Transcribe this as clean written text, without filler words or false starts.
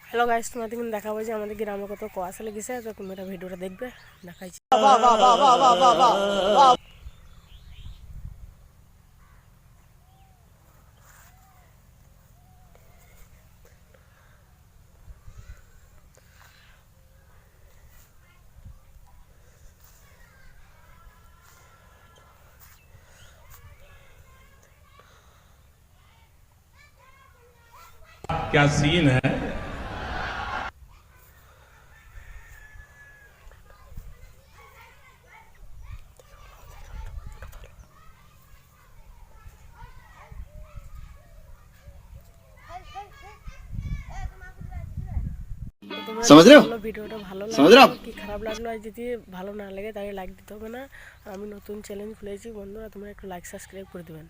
Hello guys, তোমাদের কিন্তু দেখাবো যে আমাদের গ্রামে কত কুয়াশা লেগেছে। তো তোমরা ভিডিওটা দেখবে, দেখাইছি। क्या सीन है। समझ रहे हो? ভিডিওটা ভালো লাগলো কি খারাপ লাগলো, আর যদি ভালো না লাগে তাহলে লাইক দিতে হবে না। আর আমি নতুন চ্যালেঞ্জ খুলেছি বন্ধুরা, তোমরা একটু লাইক সাবস্ক্রাইব করে দিবেন।